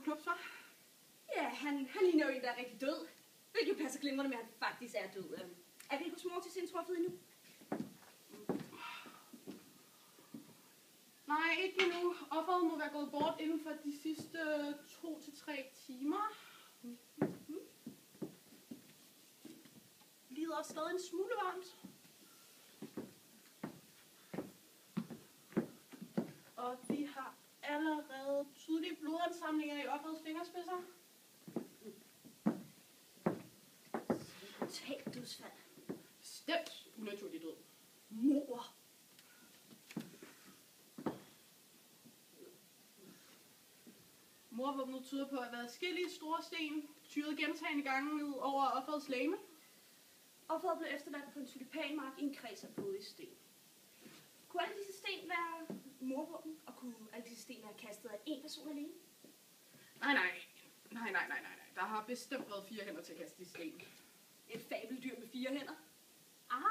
knups, hva'? Ja, han ligner jo en, der er rigtig død. Hvilket jo passer glimrende med, at han faktisk er død. Er vi hos mor til sin truffet endnu? Nej, ikke endnu. Offeret må være gået bort inden for de sidste 2 til 3 timer. Lider stadig en smule varmt. Og de har allerede tydelige blodansamlinger i offerets fingerspidser. Totalt dødsfald. Bestemt unaturlig død. Mor. Morvåbnet tyder på at have været adskillige store sten, tyret gentagne gange ned over offerets legeme. Offeret blev efterladt på en tulipanmark i en kreds af blodige sten. Kunne alle disse sten være morvåben, og kunne alle disse sten være kastet af en person alene? Nej. Der har bestemt været 4 hænder til at kaste de sten. Et fabeldyr med 4 hænder? Ah!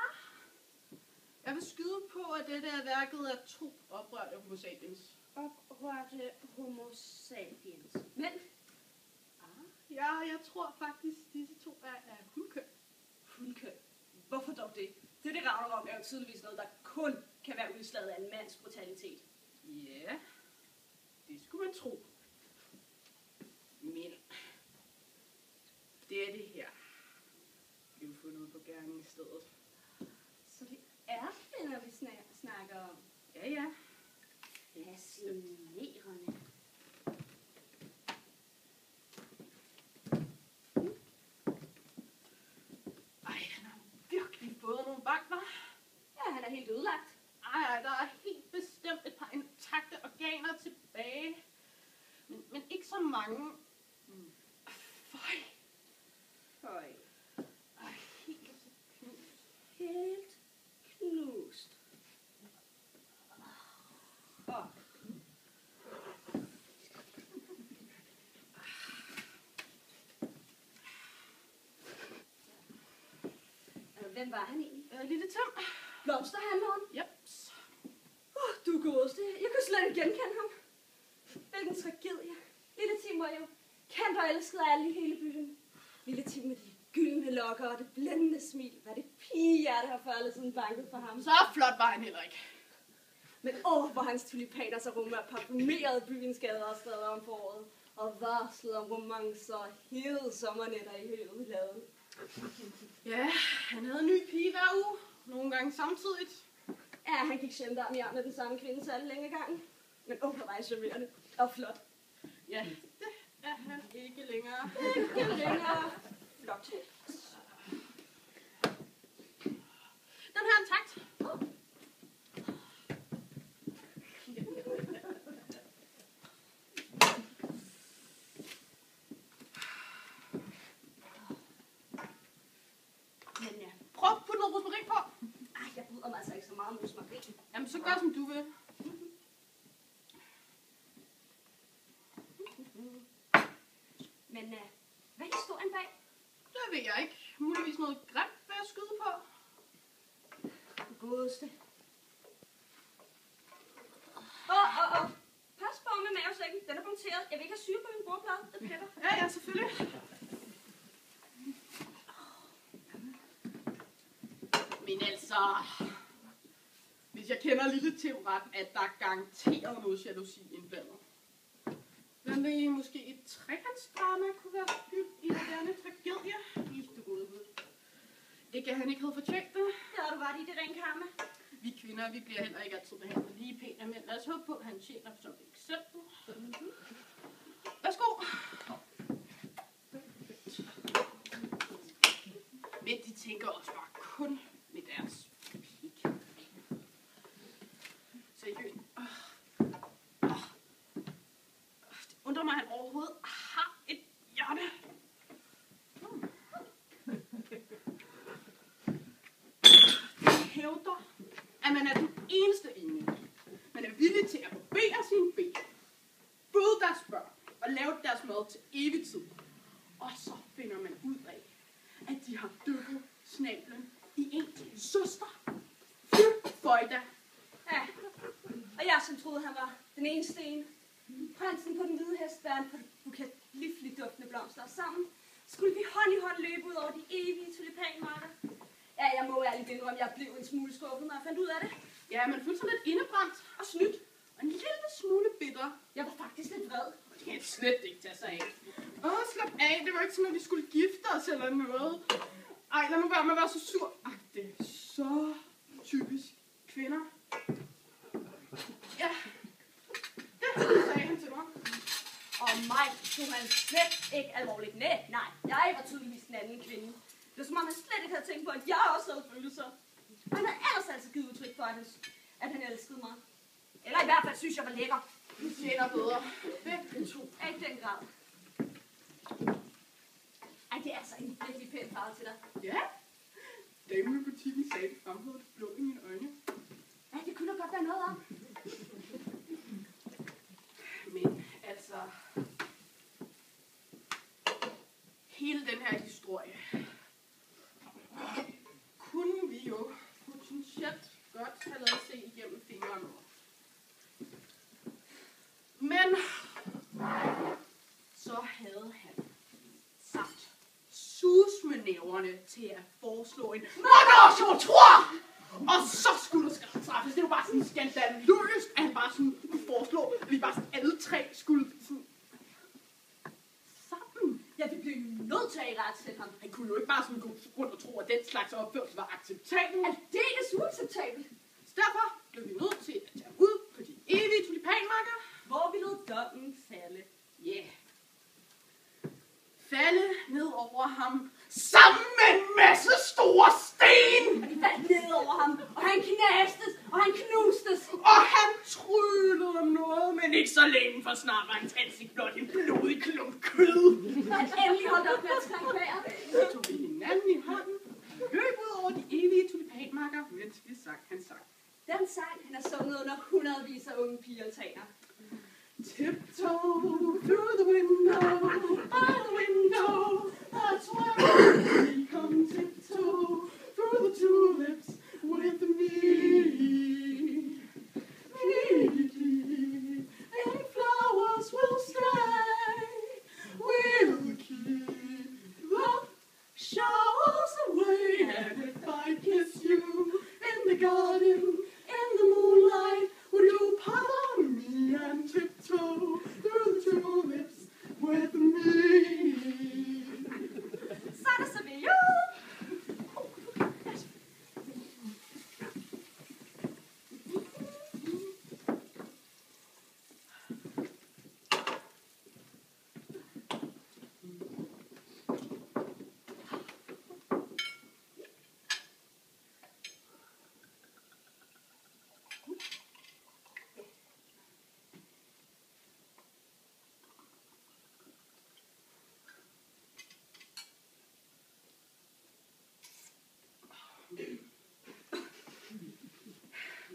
Jeg vil skyde på, at dette er værket af 2 oprørte homo sapiens. Oprørte homo sapiens. Men? Ja, jeg tror faktisk, disse 2 er af hundkøn. Hundkøn? Hvorfor dog det? Det Ragnarok er jo tydeligvis noget, der kun kan være udslaget af en mands brutalitet. Ja, det skulle man tro. Men det er det her. Vi har fundet på gerningsstedet. Så det er kvinder, vi snakker om? Ja. Fascinerende. Ej, han har virkelig fået nogle vagter. Ja, han er helt ødelagt. Ej, der er helt bestemt et par intakte organer tilbage. Men ikke så mange. Føj. Ej, helt knust. Helt knust. Hvem var han egentlig? Lille Tim. Blomsterhandleren? Jeps. Du godeste. Jeg kunne slet ikke genkende ham. Hvilken tragedie. Lille Tim var jo kendt og elsket af alle i hele byen. Lille Tim med de gyldne lokker og det blændende smil. Hvad det pigehjerte har før siden banket for ham. Så flot var han heller ikke. Men hvor hans tulipaner så rummer parfumerede byens gader og steder om foråret. Og varslet om romancer og hede sommernætter i høvet lavet. Ja, han havde en ny pige hver uge. Nogle gange samtidigt. Ja, han gik sjældent arm i arm med den samme kvinde så længe gangen. Men hvor var jeg charmerende og flot. Ja, det er han ikke længere. Ikke længere. Flot. Den her er intakt. Prøv at putte noget rosmarin på. Ej, jeg bryder mig altså ikke så meget om rosmarin. Jamen, så gør som du vil. Men hvad er historien bag? Det ved jeg ikke. Muligvis noget grimt ved at skyde på. Godeste. Pas på med mavesækken. Den er punkteret. Jeg vil ikke have syre på min bordplade. Det pepper. Ja, selvfølgelig. Men altså, hvis jeg kender Lille Tim ret, at der er garanteret noget jalousi indblandet. Hvem ved, måske et trekantsdrama kunne være skyld i denne tragedie? I det gode bud. Ikke at han ikke havde fortjent det. Det har du ret i, det ren karma. Vi kvinder, vi bliver heller ikke altid behandlet lige pænt af mænd. Lad os håbe på, at han tjener som et eksempel. Værsgo. Men de tænker også bare kun med deres pik. Seriøst. Det undrer mig, at han overhovedet har et hjerte. De hævder, at man er den eneste enige. Man er villig til at barbere sine ben, føde deres børn og lave deres mad til evig tid. Og så finder man ud af, at de har dykket snablen i en søster. Fy, føjda. Ja, og jeg som troede, han var den eneste en. Prinsen på den hvide hest bærer en buket livligt duftende blomster, og sammen skulle vi hånd i hånd løbe ud over de evige tulipanmarker. Ja, jeg må ærligt indrømme, jeg blev en smule skuffet, når jeg fandt ud af det. Ja, man følte sig lidt indebrændt og snydt. Og en lille smule bitter. Jeg var faktisk lidt vred. Det kan jeg slet ikke tage sig af. Slap af. Det var ikke sådan, at vi skulle gifte os eller noget. Ej, lad nu være med at være så sur. Ej, det er så typisk kvinder. Ja, det sagde han til mig. Og mig tog han slet ikke alvorligt. Nej, jeg var tydeligvis den anden kvinde. Det var som om han slet ikke havde tænkt på, at jeg også havde følelser. Og han havde ellers altså givet udtryk for, at han elskede mig. Eller i hvert fald synes jeg var lækker. Du tjener bedre. Begge to. Ja, i den grad. Ej, det er altså en virkelig pæn farve til dig. Ja. Damen i butikken sagde, det fremhævede det blå i mine øjne. Ja, det kunne da godt være noget om. Men altså... Hele den her historie... kunne vi jo potentielt godt have lavet se igennem fingrene. Men så havde han sagt sus med næverne til at foreslå en monarchotor! Og så skulle der straffes. Det var bare sådan skandaløst, at han bare sådan kunne foreslå, at vi bare sådan alle tre skulle sådan sammen. Ja, vi blev nødt til at irettesætte ham. Han kunne jo ikke bare sådan gå rundt og tro, at den slags opførsel var acceptabel. Aldeles uacceptabelt. Så derfor blev vi nødt til at tage ud på de evige tulipanmarker, hvor vi lod dommen falde. Ja. Yeah. Falde ned over ham sammen med en masse store sten. Og de faldt ned over ham, og han knastes, og han knustes. Og han tryllede om noget, men ikke så længe, for snart var hans ansigt blot en blodig klump kød. Og han endelig holdt op med at trække vejret. Så tog vi hinanden i hånden, løb ud over de evige tulipanmarker, mens vi sang hans sang. Den sang, han har sunget under hundredvis af unge piger altaner. Tiptoe through the window, by the window, that's where we come tiptoe through the tulips with me. And flowers will stray, we'll keep the showers away. And if I kiss you in the garden, in the moonlight, would you pardon me and tiptoe through the tulips with me? Så er det så vi jo.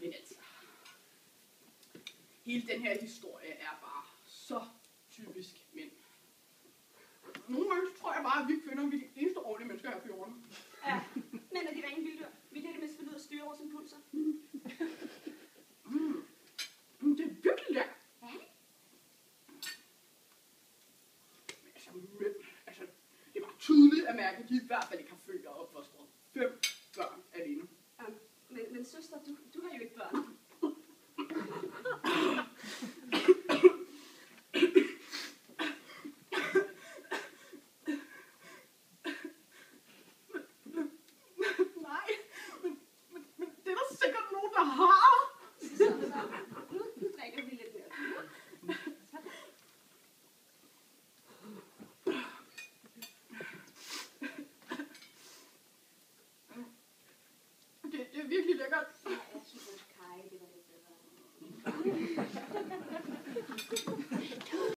Men altså, hele den her historie er bare så typisk mænd. Nogle gange tror jeg bare, at vi kvinder vi er de eneste ordentlige mennesker her på jorden. Ja, men er de rene vilddyr. Vi kan det mindst finde ud af at styre vores impulser. Det er virkelig lækkert. Ja. Men altså, det er bare tydeligt at mærke, at de i hvert fald ikke har